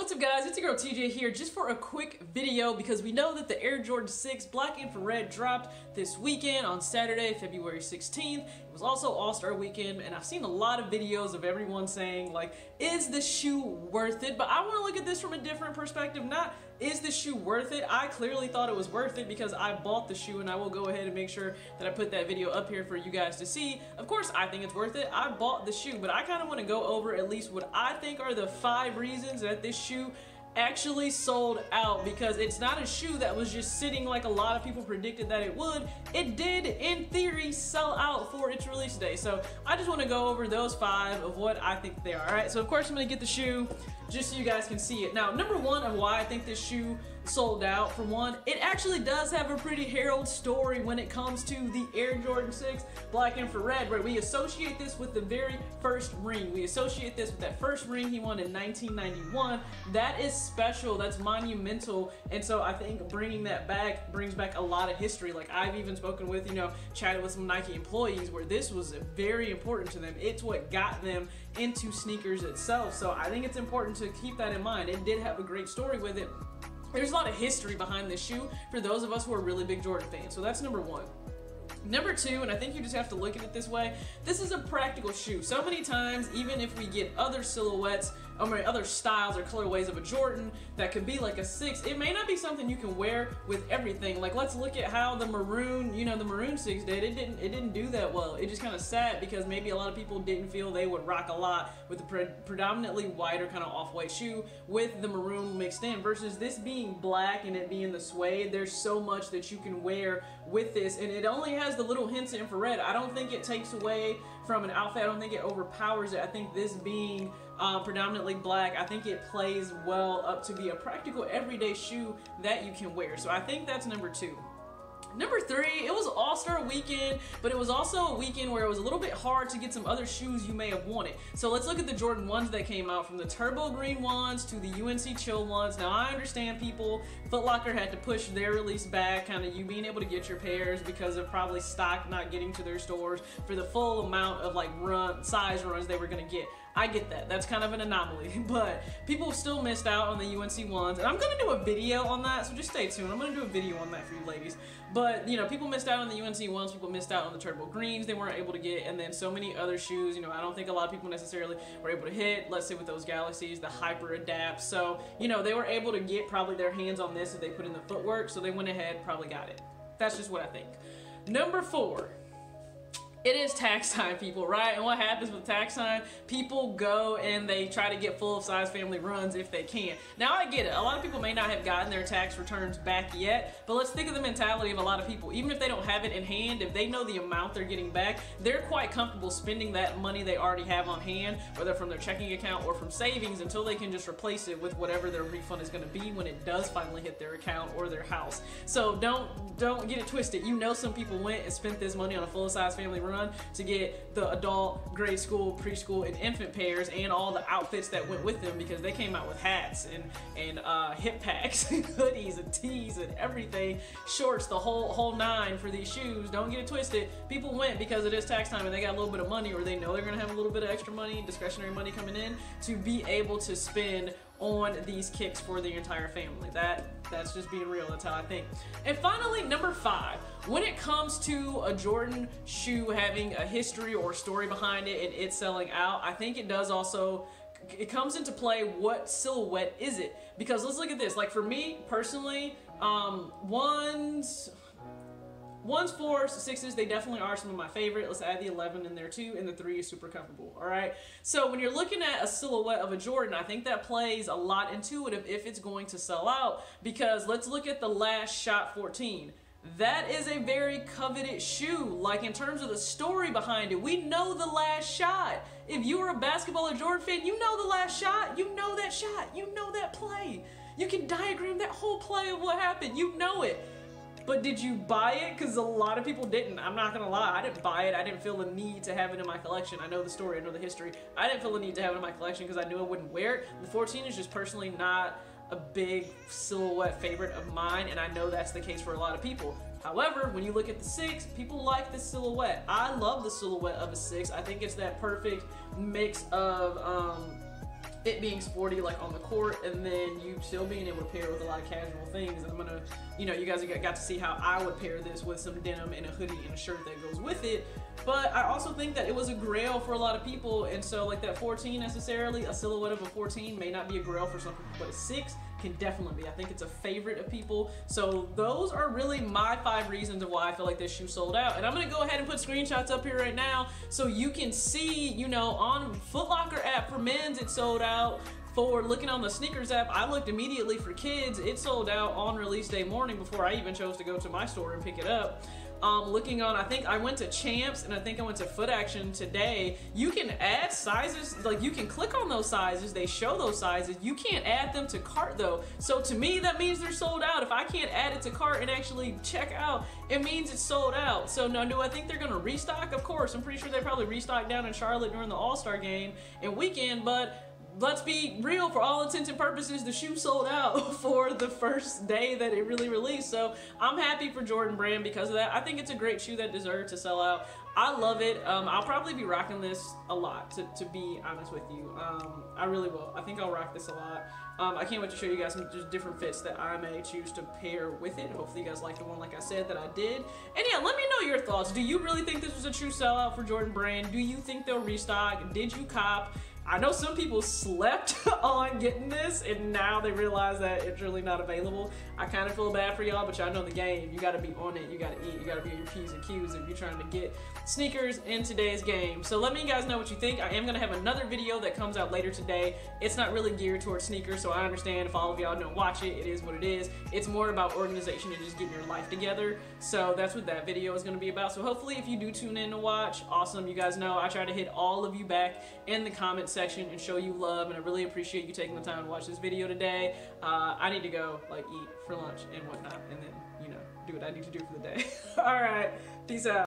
What's up guys, it's your girl TJ here just for a quick video because we know that the Air Jordan 6 Black Infrared dropped this weekend on Saturday, February 16th. It was also All-Star Weekend and I've seen a lot of videos of everyone saying like, is the shoe worth it? But I want to look at this from a different perspective, not is the shoe worth it? I clearly thought it was worth it because I bought the shoe and I will go ahead and make sure that I put that video up here for you guys to see. Of course, I think it's worth it. I bought the shoe, but I kind of want to go over at least what I think are the 5 reasons that this shoe actually sold out, because it's not a shoe that was just sitting like a lot of people predicted that it would. It did, in theory, sell out for its release day. So I just want to go over those 5 of what I think they are. Alright, so of course I'm going to get the shoe just so you guys can see it. Now, number 1 of why I think this shoe sold out, for one, it actually does have a pretty herald story when it comes to the Air Jordan 6 Black Infrared, where we associate this with the very first ring. We associate this with that first ring he won in 1991. That is special, that's monumental, and so I think bringing that back brings back a lot of history. Like, I've even spoken with, chatted with some Nike employees where this was very important to them. It's what got them into sneakers itself, so I think it's important to keep that in mind. It did have a great story with it. There's a lot of history behind this shoe for those of us who are really big Jordan fans, so that's number 1. Number 2, and I think you just have to look at it this way, this is a practical shoe. So many times, even if we get other silhouettes, other styles or colorways of a Jordan that could be like a 6, it may not be something you can wear with everything. Like, let's look at how the maroon, the maroon 6 did. It didn't do that well. It just kind of sat because maybe a lot of people didn't feel they would rock a lot with the predominantly whiter kind of off-white shoe with the maroon mixed in, versus this being black and it being the suede. There's so much that you can wear with this, and it only has the little hints of infrared. I don't think it takes away from an outfit. I don't think it overpowers it. I think this being predominantly black, I think it plays well up to be a practical everyday shoe that you can wear. So I think that's number 2. Number 3, it was All-Star Weekend, but it was also a weekend where it was a little bit hard to get some other shoes you may have wanted. So let's look at the Jordan 1s that came out, from the turbo green ones to the UNC chill ones. Now, I understand people, Foot Locker had to push their release back, kind of you being able to get your pairs because of probably stock not getting to their stores for the full amount of like size runs they were going to get. I get that. That's kind of an anomaly, but people still missed out on the UNC ones, and I'm going to do a video on that, so just stay tuned. I'm going to do a video on that for you ladies. But, people missed out on the UNC ones, people missed out on the turbo greens they weren't able to get, and then so many other shoes, I don't think a lot of people necessarily were able to hit, let's say with those Galaxies, the Hyper Adapt. So, they were able to get probably their hands on this if they put in the footwork, so they went ahead, probably got it. That's just what I think. Number 4. It is tax time, people, right? And what happens with tax time? People go and they try to get full-size family runs if they can. Now, I get it. A lot of people may not have gotten their tax returns back yet, but let's think of the mentality of a lot of people. Even if they don't have it in hand, if they know the amount they're getting back, they're quite comfortable spending that money they already have on hand, whether from their checking account or from savings, until they can just replace it with whatever their refund is going to be when it does finally hit their account or their house. So don't get it twisted. Some people went and spent this money on a full-size family run to get the adult, grade school, preschool, and infant pairs and all the outfits that went with them, because they came out with hats and hip packs and hoodies and tees and everything, shorts, the whole 9 for these shoes. Don't get it twisted. People went because it is tax time and they got a little bit of money, or they know they're gonna have a little bit of extra money, discretionary money coming in, to be able to spend on these kicks for the entire family. That's just being real. That's how I think. And finally, number 5, when it comes to a Jordan shoe having a history or story behind it and it selling out, I think it does also, it comes into play, what silhouette is it? Because let's look at this. Like, for me personally, ones, 4s, 6s, they definitely are some of my favorite. Let's add the 11 in there too, and the 3 is super comfortable, all right? So when you're looking at a silhouette of a Jordan, I think that plays a lot into it if it's going to sell out, because let's look at the Last Shot 14. That is a very coveted shoe. Like, in terms of the story behind it, we know the Last Shot. If you were a basketball or Jordan fan, you know the Last Shot. You know that shot. You know that play. You can diagram that whole play of what happened. You know it. But did you buy it? Because a lot of people didn't. I'm not gonna lie, I didn't buy it. I didn't feel the need to have it in my collection. I know the story, I know the history. I didn't feel the need to have it in my collection because I knew I wouldn't wear it. The 14 is just personally not a big silhouette favorite of mine, and I know that's the case for a lot of people. However, when you look at the 6, people like the silhouette. I love the silhouette of a 6. I think it's that perfect mix of it being sporty like on the court, and then you still being able to pair with a lot of casual things. And I'm gonna, you know, you guys got to see how I would pair this with some denim and a hoodie and a shirt that goes with it. But I also think that it was a grail for a lot of people, and so like that 14 necessarily, a silhouette of a 14 may not be a grail for some people, but a 6 can definitely be. I think it's a favorite of people. So those are really my 5 reasons of why I feel like this shoe sold out. And I'm gonna go ahead and put screenshots up here right now so you can see, you know, on Foot Locker app for men's it sold out. For looking on the sneakers app, I looked immediately for kids. It sold out on release day morning before I even chose to go to my store and pick it up. Looking on, I think I went to Champs and I think I went to Foot Action today. You can add sizes, like you can click on those sizes, they show those sizes. You can't add them to cart though. So to me, that means they're sold out. If I can't add it to cart and actually check out, it means it's sold out. So now, do I think they're gonna restock? Of course, I'm pretty sure they probably restocked down in Charlotte during the All-Star game and weekend, but let's be real, for all intents and purposes, the shoe sold out for the first day that it really released. So I'm happy for Jordan Brand because of that. I think it's a great shoe that deserved to sell out. I love it. I'll probably be rocking this a lot, to be honest with you. I really will. I think I'll rock this a lot. I can't wait to show you guys some just different fits that I may choose to pair with it. Hopefully you guys like the one, like I said, that I did. And yeah, let me know your thoughts. Do you really think this was a true sellout for Jordan Brand? Do you think they'll restock? Did you cop? I know some people slept on getting this and now they realize that it's really not available. I kind of feel bad for y'all, but y'all know the game. You gotta be on it, you gotta eat, you gotta be on your P's and Q's if you're trying to get sneakers in today's game. So let me guys know what you think. I am gonna have another video that comes out later today. It's not really geared towards sneakers, so I understand if all of y'all don't watch it, it is what it is. It's more about organization and just getting your life together. So that's what that video is gonna be about. So hopefully if you do tune in to watch, awesome. You guys know I try to hit all of you back in the comments section and show you love, and I really appreciate you taking the time to watch this video today. I need to go like eat for lunch and whatnot, and then, you know, do what I need to do for the day. All right, peace out.